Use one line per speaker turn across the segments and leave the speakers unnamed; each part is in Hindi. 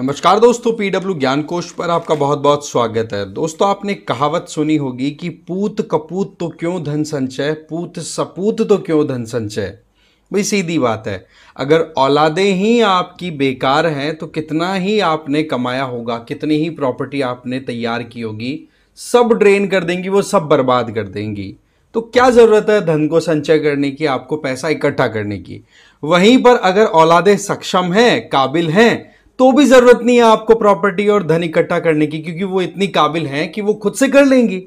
नमस्कार दोस्तों, पीडब्ल्यू ज्ञान कोश पर आपका बहुत बहुत स्वागत है। दोस्तों, आपने कहावत सुनी होगी कि पूत कपूत तो क्यों धन संचय, पूत सपूत तो क्यों धन संचय। भाई सीधी बात है, अगर औलादें ही आपकी बेकार हैं तो कितना ही आपने कमाया होगा, कितनी ही प्रॉपर्टी आपने तैयार की होगी, सब ड्रेन कर देंगी, वो सब बर्बाद कर देंगी। तो क्या जरूरत है धन को संचय करने की, आपको पैसा इकट्ठा करने की। वहीं पर अगर औलादें सक्षम हैं, काबिल हैं, तो भी जरूरत नहीं है आपको प्रॉपर्टी और धन इकट्ठा करने की, क्योंकि वो इतनी काबिल हैं कि वो खुद से कर लेंगी।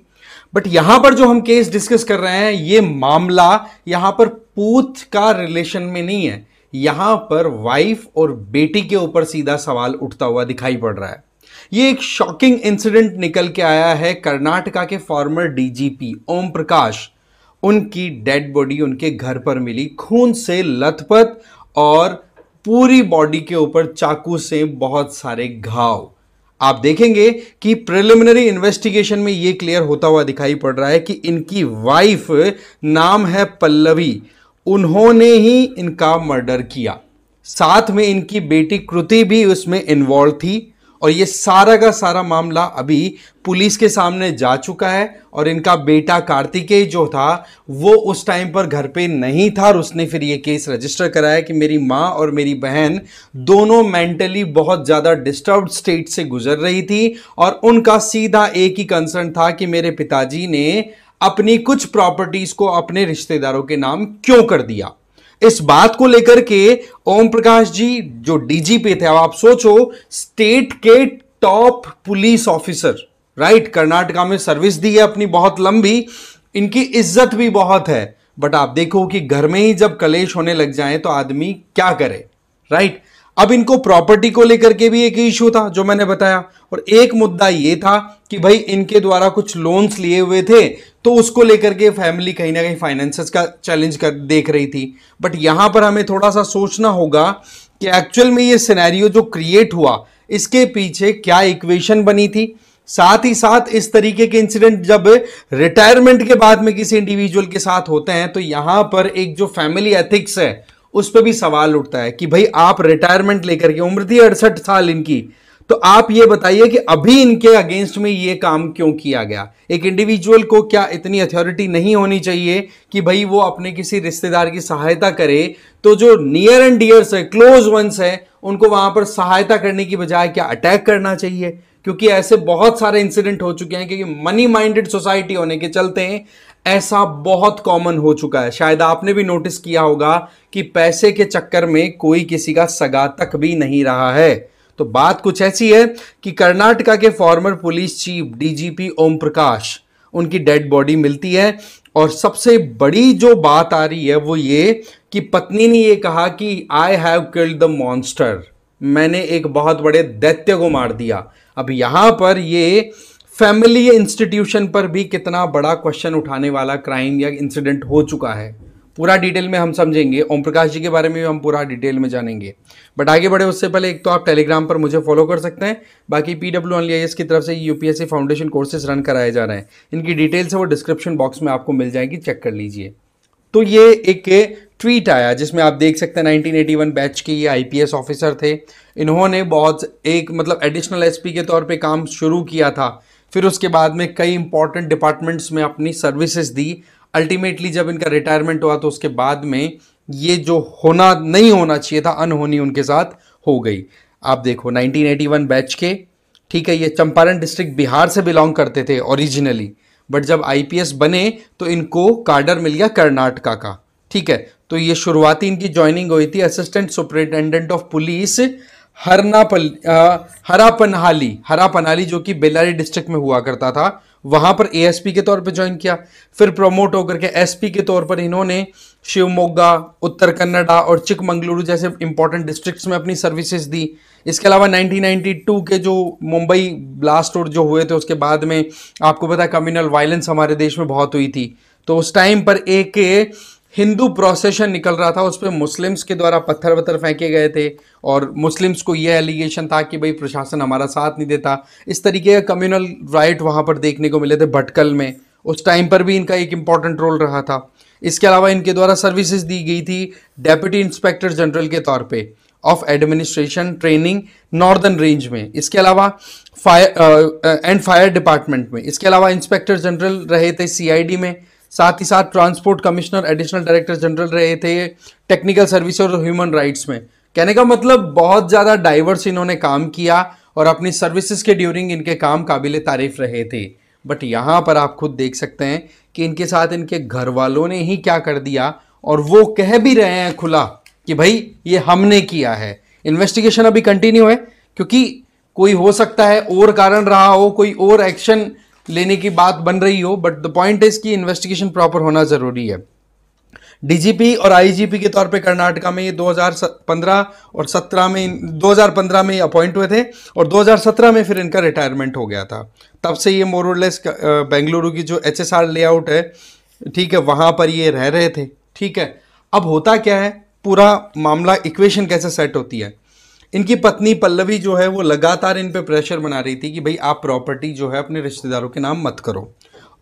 बट यहां पर जो हम केस डिस्कस कर रहे हैं, ये मामला यहां पर पूत का रिलेशन में नहीं है, यहां पर वाइफ और बेटी के ऊपर सीधा सवाल उठता हुआ दिखाई पड़ रहा है। ये एक शॉकिंग इंसिडेंट निकल के आया है कर्नाटका के फॉर्मर डीजीपी ओम प्रकाश। उनकी डेड बॉडी उनके घर पर मिली, खून से लथपथ और पूरी बॉडी के ऊपर चाकू से बहुत सारे घाव। आप देखेंगे कि प्रिलिमिनरी इन्वेस्टिगेशन में यह क्लियर होता हुआ दिखाई पड़ रहा है कि इनकी वाइफ, नाम है पल्लवी, उन्होंने ही इनका मर्डर किया। साथ में इनकी बेटी कृति भी उसमें इन्वॉल्व थी और ये सारा का सारा मामला अभी पुलिस के सामने जा चुका है। और इनका बेटा कार्तिकेय जो था वो उस टाइम पर घर पे नहीं था और उसने फिर ये केस रजिस्टर कराया कि मेरी माँ और मेरी बहन दोनों मेंटली बहुत ज़्यादा डिस्टर्ब्ड स्टेट से गुजर रही थी और उनका सीधा एक ही कंसर्न था कि मेरे पिताजी ने अपनी कुछ प्रॉपर्टीज को अपने रिश्तेदारों के नाम क्यों कर दिया। इस बात को लेकर के ओम प्रकाश जी जो डीजीपी थे, अब आप सोचो, स्टेट के top police officer, right, Karnataka में सर्विस दी है अपनी बहुत लंबी, इनकी इज्जत भी बहुत है। बट आप देखो कि घर में ही जब कलेश होने लग जाए तो आदमी क्या करे, राइट। अब इनको प्रॉपर्टी को लेकर के भी एक इशू था जो मैंने बताया, और एक मुद्दा ये था कि भाई इनके द्वारा कुछ लोन्स लिए हुए थे तो उसको लेकर के फैमिली कहीं ना कहीं फाइनेंसेस का चैलेंज कर देख रही थी। बट यहां पर हमें थोड़ा सा सोचना होगा कि एक्चुअल में ये सिनेरियो जो क्रिएट हुआ इसके पीछे क्या इक्वेशन बनी थी। साथ ही साथ इस तरीके के इंसिडेंट जब रिटायरमेंट के बाद में किसी इंडिविजुअल के साथ होते हैं तो यहां पर एक जो फैमिली एथिक्स है उस पर भी सवाल उठता है कि भाई आप रिटायरमेंट लेकर के, उम्र थी 68 साल इनकी, तो आप ये बताइए कि अभी इनके अगेंस्ट में ये काम क्यों किया गया। एक इंडिविजुअल को क्या इतनी अथॉरिटी नहीं होनी चाहिए कि भाई वो अपने किसी रिश्तेदार की सहायता करे तो जो नियर एंड डियर्स है, क्लोज वंस है, उनको वहां पर सहायता करने की बजाय क्या अटैक करना चाहिए। क्योंकि ऐसे बहुत सारे इंसिडेंट हो चुके हैं, क्योंकि मनी माइंडेड सोसाइटी होने के चलते ऐसा बहुत कॉमन हो चुका है। शायद आपने भी नोटिस किया होगा कि पैसे के चक्कर में कोई किसी का सगा तक भी नहीं रहा है। तो बात कुछ ऐसी है कि कर्नाटका के farmer police chief DGP Om Prakash, उनकी डेड बॉडी मिलती है और सबसे बड़ी जो बात आ रही है वो ये कि पत्नी ने ये कहा कि I have killed the monster, मैंने एक बहुत बड़े दैत्य को मार दिया। अब यहां पर ये फैमिली इंस्टीट्यूशन पर भी कितना बड़ा क्वेश्चन उठाने वाला क्राइम या इंसिडेंट हो चुका है, पूरा डिटेल में हम समझेंगे। ओम प्रकाश जी के बारे में भी हम पूरा डिटेल में जानेंगे। बट आगे बढ़े उससे पहले एक तो आप टेलीग्राम पर मुझे फॉलो कर सकते हैं, बाकी पीडब्ल्यू ओनली आईएएस की तरफ से यूपीएससी फाउंडेशन कोर्सेज रन कराए जा रहे हैं, इनकी डिटेल्स है वो डिस्क्रिप्शन बॉक्स में आपको मिल जाएगी, चेक कर लीजिए। तो ये एक ट्वीट आया जिसमें आप देख सकते हैं 1981 बैच के ये आईपीएस ऑफिसर थे। इन्होंने बहुत एक मतलब एडिशनल एसपी के तौर पे काम शुरू किया था, फिर उसके बाद में कई इंपॉर्टेंट डिपार्टमेंट्स में अपनी सर्विसेज दी। अल्टीमेटली जब इनका रिटायरमेंट हुआ तो उसके बाद में ये जो होना नहीं होना चाहिए था, अनहोनी उनके साथ हो गई। आप देखो 1981 बैच के, ठीक है, ये चंपारण डिस्ट्रिक्ट बिहार से बिलोंग करते थे ओरिजिनली, बट जब आईपीएस बने तो इनको कार्डर मिल गया कर्नाटका का, ठीक है। तो ये शुरुआती इनकी ज्वाइनिंग हुई थी असिस्टेंट सुपरिटेंडेंट ऑफ पुलिस हरापनहाली जो कि बेल्लारी डिस्ट्रिक्ट में हुआ करता था, वहां पर एएसपी के तौर पे ज्वाइन किया। फिर प्रमोट होकर के एसपी के तौर पर इन्होंने शिवमोगा, उत्तर कन्नड़ा और चिकमंगलुरु जैसे इंपॉर्टेंट डिस्ट्रिक्ट्स में अपनी सर्विसेज दी। इसके अलावा 1992 के जो मुंबई ब्लास्ट और जो हुए थे उसके बाद में आपको पता है कम्युनल वायलेंस हमारे देश में बहुत हुई थी, तो उस टाइम पर एक हिंदू प्रोसेशन निकल रहा था, उस पर मुस्लिम्स के द्वारा पत्थर वत्थर फेंके गए थे और मुस्लिम्स को यह एलिगेशन था कि भाई प्रशासन हमारा साथ नहीं देता। इस तरीके का कम्युनल राइट वहाँ पर देखने को मिले थे भटकल में, उस टाइम पर भी इनका एक इम्पॉर्टेंट रोल रहा था। इसके अलावा इनके द्वारा सर्विसेज दी गई थी डेप्यूटी इंस्पेक्टर जनरल के तौर पे, of administration training northern range में, इसके अलावा फायर डिपार्टमेंट में, इसके अलावा इंस्पेक्टर जनरल रहे थे सीआईडी में, साथ ही साथ transport commissioner additional director general रहे थे टेक्निकल सर्विस और ह्यूमन राइट्स में। कहने का मतलब बहुत ज़्यादा डाइवर्स इन्होंने काम किया और अपनी सर्विसेज के ड्यूरिंग इनके काम काबिल तारीफ रहे थे। बट यहाँ पर आप खुद देख सकते हैं कि इनके साथ इनके घर वालों ने ही क्या कर दिया, और वो कह भी रहे हैं खुला कि भाई ये हमने किया है। इन्वेस्टिगेशन अभी कंटिन्यू है, क्योंकि कोई हो सकता है और कारण रहा हो, कोई और एक्शन लेने की बात बन रही हो, बट द पॉइंट इज कि इन्वेस्टिगेशन प्रॉपर होना जरूरी है। डीजीपी और आईजीपी के तौर पे कर्नाटका में ये 2015 और 17 में 2015 में अपॉइंट हुए थे और 2017 में फिर इनका रिटायरमेंट हो गया था। तब से ये मोर और लेस बेंगलुरु की जो एचएसआर लेआउट है, ठीक है, वहाँ पर ये रह रहे थे। ठीक है, अब होता क्या है, पूरा मामला इक्वेशन कैसे सेट होती है। इनकी पत्नी पल्लवी जो है वो लगातार इन पे प्रेशर बना रही थी कि भाई आप प्रॉपर्टी जो है अपने रिश्तेदारों के नाम मत करो।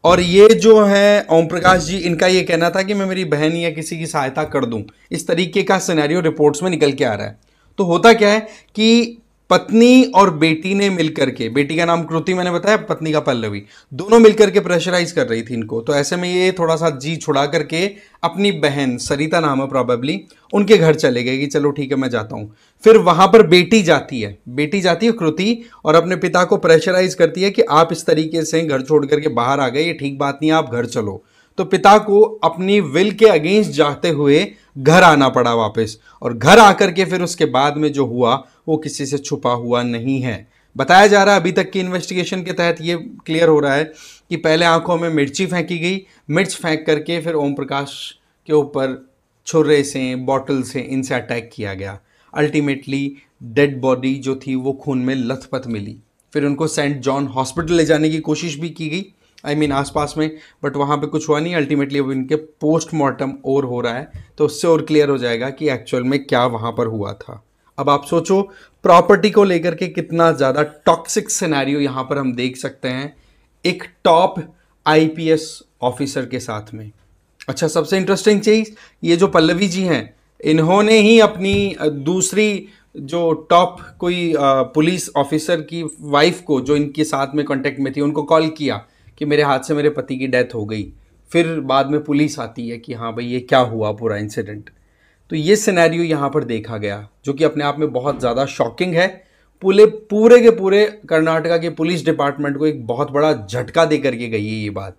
और ये जो है ओम प्रकाश जी, इनका ये कहना था कि मैं मेरी बहन या किसी की सहायता कर दूं। इस तरीके का सिनेरियो रिपोर्ट्स में निकल के आ रहा है। तो होता क्या है कि पत्नी और बेटी ने मिलकर के, बेटी का नाम कृति मैंने बताया, पत्नी का पल्लवी, दोनों मिलकर के प्रेशराइज कर रही थी इनको। तो ऐसे में ये थोड़ा सा जी छुड़ा करके अपनी बहन, सरिता नाम है प्रॉबेबली, उनके घर चले गए कि चलो ठीक है मैं जाता हूँ। फिर वहां पर बेटी जाती है कृति, और अपने पिता को प्रेशराइज करती है कि आप इस तरीके से घर छोड़ करके बाहर आ गए, ये ठीक बात नहीं है, आप घर चलो। तो पिता को अपनी विल के अगेंस्ट जाते हुए घर आना पड़ा वापस, और घर आकर के फिर उसके बाद में जो हुआ वो किसी से छुपा हुआ नहीं है। बताया जा रहा है अभी तक की इन्वेस्टिगेशन के तहत ये क्लियर हो रहा है कि पहले आंखों में मिर्ची फेंकी गई, मिर्च फेंक करके फिर ओम प्रकाश के ऊपर छुरे से, बॉटल से, इनसे अटैक किया गया। अल्टीमेटली डेड बॉडी जो थी वो खून में लथपथ मिली। फिर उनको सेंट जॉन हॉस्पिटल ले जाने की कोशिश भी की गई, आसपास में, बट वहाँ पे कुछ हुआ नहीं। अल्टीमेटली अब इनके पोस्टमार्टम और हो रहा है, तो उससे और क्लियर हो जाएगा कि एक्चुअल में क्या वहाँ पर हुआ था। अब आप सोचो प्रॉपर्टी को लेकर के कितना ज़्यादा टॉक्सिक सिनेरियो यहाँ पर हम देख सकते हैं एक टॉप आईपीएस ऑफिसर के साथ में। अच्छा, सबसे इंटरेस्टिंग चीज़, ये जो पल्लवी जी हैं, इन्होंने ही अपनी दूसरी जो टॉप कोई पुलिस ऑफिसर की वाइफ को, जो इनके साथ में कांटेक्ट में थी, उनको कॉल किया कि मेरे हाथ से मेरे पति की डेथ हो गई। फिर बाद में पुलिस आती है कि हाँ भाई ये क्या हुआ पूरा इंसिडेंट। तो ये सिनेरियो यहाँ पर देखा गया, जो कि अपने आप में बहुत ज़्यादा शॉकिंग है। पूरे के पूरे कर्नाटका के पुलिस डिपार्टमेंट को एक बहुत बड़ा झटका दे करके गई है ये बात,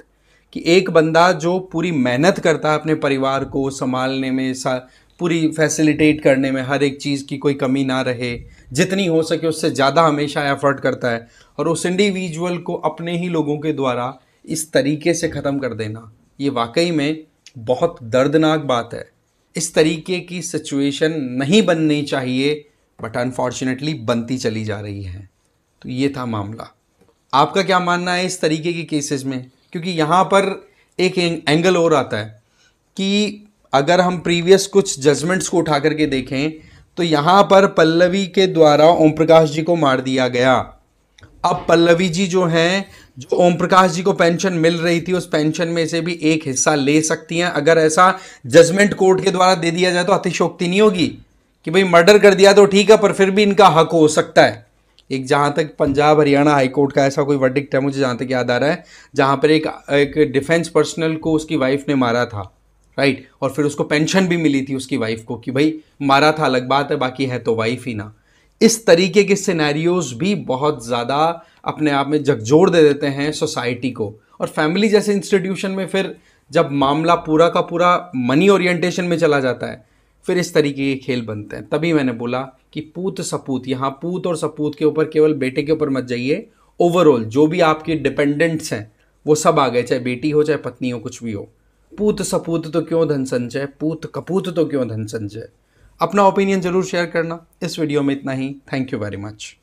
कि एक बंदा जो पूरी मेहनत करता है अपने परिवार को संभालने में, पूरी फैसिलिटेट करने में, हर एक चीज़ की कोई कमी ना रहे, जितनी हो सके उससे ज़्यादा हमेशा एफर्ट करता है, और उस इंडिविजुअल को अपने ही लोगों के द्वारा इस तरीके से ख़त्म कर देना, ये वाकई में बहुत दर्दनाक बात है। इस तरीके की सिचुएशन नहीं बननी चाहिए, बट अनफॉर्चुनेटली बनती चली जा रही है। तो ये था मामला। आपका क्या मानना है इस तरीके के केसेस में? क्योंकि यहाँ पर एक एंगल और आता है कि अगर हम प्रीवियस कुछ जजमेंट्स को उठा करके देखें तो यहाँ पर पल्लवी के द्वारा ओम प्रकाश जी को मार दिया गया। अब पल्लवी जी जो हैं, जो ओम प्रकाश जी को पेंशन मिल रही थी, उस पेंशन में से भी एक हिस्सा ले सकती हैं। अगर ऐसा जजमेंट कोर्ट के द्वारा दे दिया जाए तो अतिशयोक्ति नहीं होगी कि भाई मर्डर कर दिया तो ठीक है, पर फिर भी इनका हक हो सकता है। एक जहाँ तक पंजाब हरियाणा हाई कोर्ट का ऐसा कोई वर्डिक्ट है, मुझे जहाँ तक याद आ रहा है, जहाँ पर एक डिफेंस पर्सनल को उसकी वाइफ ने मारा था, राइट, और फिर उसको पेंशन भी मिली थी उसकी वाइफ को, कि भाई मारा था अलग बात है, बाकी है तो वाइफ ही ना। इस तरीके के सिनेरियोज भी बहुत ज़्यादा अपने आप में झकझोर दे देते हैं सोसाइटी को। और फैमिली जैसे इंस्टीट्यूशन में फिर जब मामला पूरा का पूरा मनी ओरिएंटेशन में चला जाता है, फिर इस तरीके के खेल बनते हैं। तभी मैंने बोला कि पूत सपूत, यहाँ पूत और सपूत के ऊपर केवल बेटे के ऊपर मत जाइए, ओवरऑल जो भी आपके डिपेंडेंट्स हैं वो सब आ गए, चाहे बेटी हो चाहे पत्नी हो, कुछ भी हो। पूत सपूत तो क्यों धन संचय, पूत कपूत तो क्यों धन संचय। अपना ओपिनियन जरूर शेयर करना। इस वीडियो में इतना ही। Thank you very much.